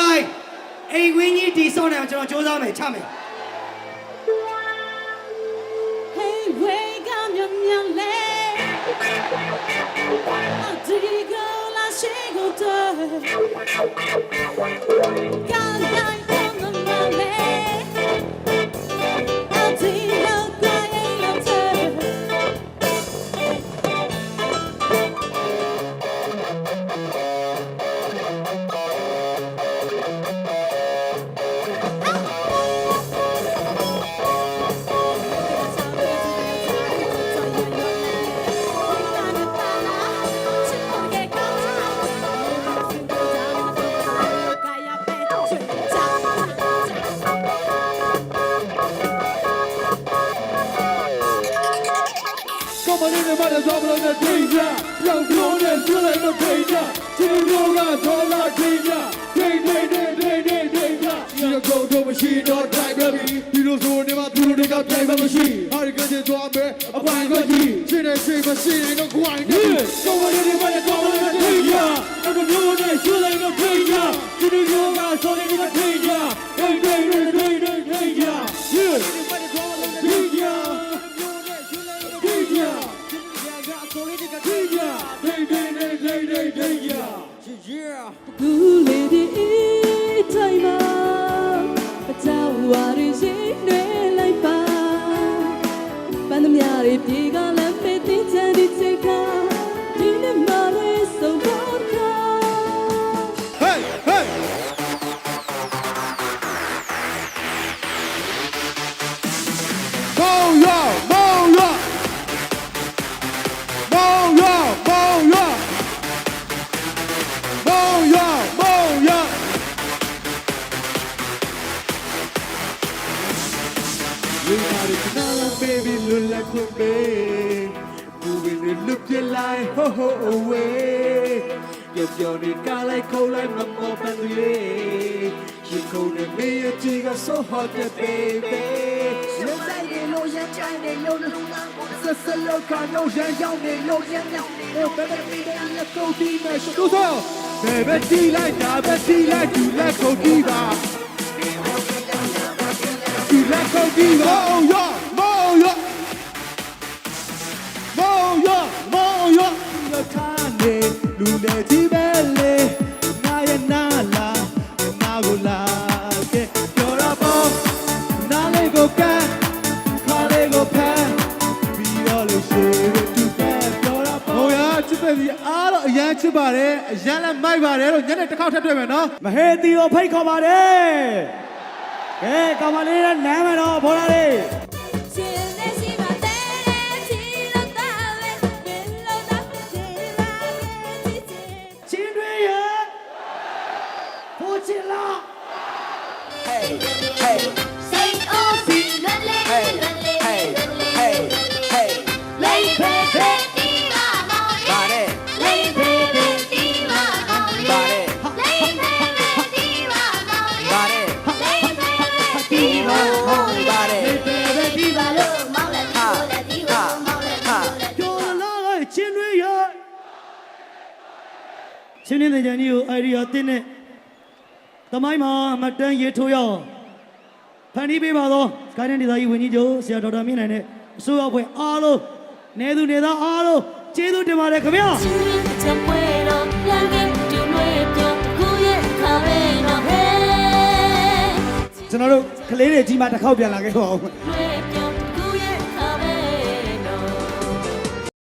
ပိုင်းအိမ်ဝင်းကြီးတီဆော့နေအောင်ကျွန်တော်စူးစမ်းမယ်ချမယ် Hey wake up မြမြလဲ ဒီကလာရှိကိုတော့ကန်တိုင်းတော့မမလဲအတီလောက်ကိုရင်လောက်တဲ့ ကောမလေးတွေမတဲ့သွားမလို့တဲ့ဒိတ်ကြပြောင်းပြောင်းနဲ့ဆွလိုက်တော့ဒိတ်ကြချင်းမျိုးကဒေါ်လာဒိတ်ကြဒိတ်ကြဒီတော့တော့မရှိတော့တိုက်ပဲဒီလိုဆိုနေမှာသူတို့တွေကပြိုင်ပဲမရှိဟာဒီကကျသွားမယ်အပိုင်ကကြီးရှင်းနေရှိမရှိရင်တော့ခွိုင်းနေကောမလေးတွေမတဲ့သွားမလို့တဲ့ဒိတ်ကြတော့မျိုးနဲ့ဆွလိုက်တော့ဒိတ်ကြချင်းမျိုးကဆိုနေတော့ဒိတ်ကြဒိတ်ကြဒိတ်ကြဒိတ်ကြဒိတ်ကြဒိတ်ကြကူလေးဒီတိုင်းမှာအကြောင်းဝါရင်းနေလိုက်ပါပန်းသမျှတွေပြေကလည်းမသိချင်ဒီစိတ်ကဒီနေ့မှလည်းဆုံးတော့ခါ Hey, hey! Moyo, moyo! Moyo, moyo! Moyo, moyo! We got it now, baby, look like a baby. Moving it, look you like ho ho away. Get your nigga like cold like my mom and me. She cold and me, a jigger so hot, that baby. Let's say they know you're trying, they know the Just a look, I know you're young, they know you're young. Oh, baby, let's go diva. Go so. Baby, tea like that, baby, like you, let's go diva. You let's go diva. Oh, yeah, moyo. Moyo, moyo. The time, lule tibele, naya nala, nagula. You're a bomb, nale go can, kale go pan. We all share it together. Oh yeah, chipedi, all yeah chipare, yalla mai bare, yalla တစ်ခေါက်ထပ်တွေ့မယ်နော် မဟေတီကိုဖိတ်ခေါ်ပါတယ်ကဲကောင်မလေးနဲ့နမ်းမယ်တော့ဘောလာလေး ရှင်နေရှိမတဲ့ချီလို့တာပဲဒီလိုတာချီလာပဲချီ ချင်းတွေရဲ့ဖိုးချင်လား စိတ်အိုးစီလွတ်လေးလွတ်လေးလွတ်လေးလေးဖေးဖေးတီမာမောင်လေးလေးဖေးဖေးတီမာမောင်လေးလေးဖေးဖေးတီမာမောင်လေးလေးဖေးဖေးတီမာမောင်လေးလေးဖေးဖေးတီမာလို့မောင်လေးတီကိုမောင်လေး ကျော်လာကချင်းတွေရဲ့ချင်းနေတဲ့ကြံကြီးကိုအိုင်ဒီယာတင်းနဲ့သမိုင်းမှာမတန်းရေထိုးရအောင်ဖန်တီးပေးပါတော့စကိုင်းတိုင်းဒေသကြီးဝန်ကြီးချုပ်ဆရာဒေါက်တာမြင့်နိုင်နဲ့အစိုးရအဖွဲ့အားလုံးနေသူနေသားအားလုံးကျေးဇူးတင်ပါတယ်ခင်ဗျာ ချမ်းပွဲတော့ပြန်ခဲ့တူလွေးပြောကိုရဲ့ခါပဲတော့ဟဲ့ ကျွန်တော်တို့ကလေးတွေကြီးမှတစ်ခေါက်ပြန်လာခဲ့ပါဦး လွေးပြော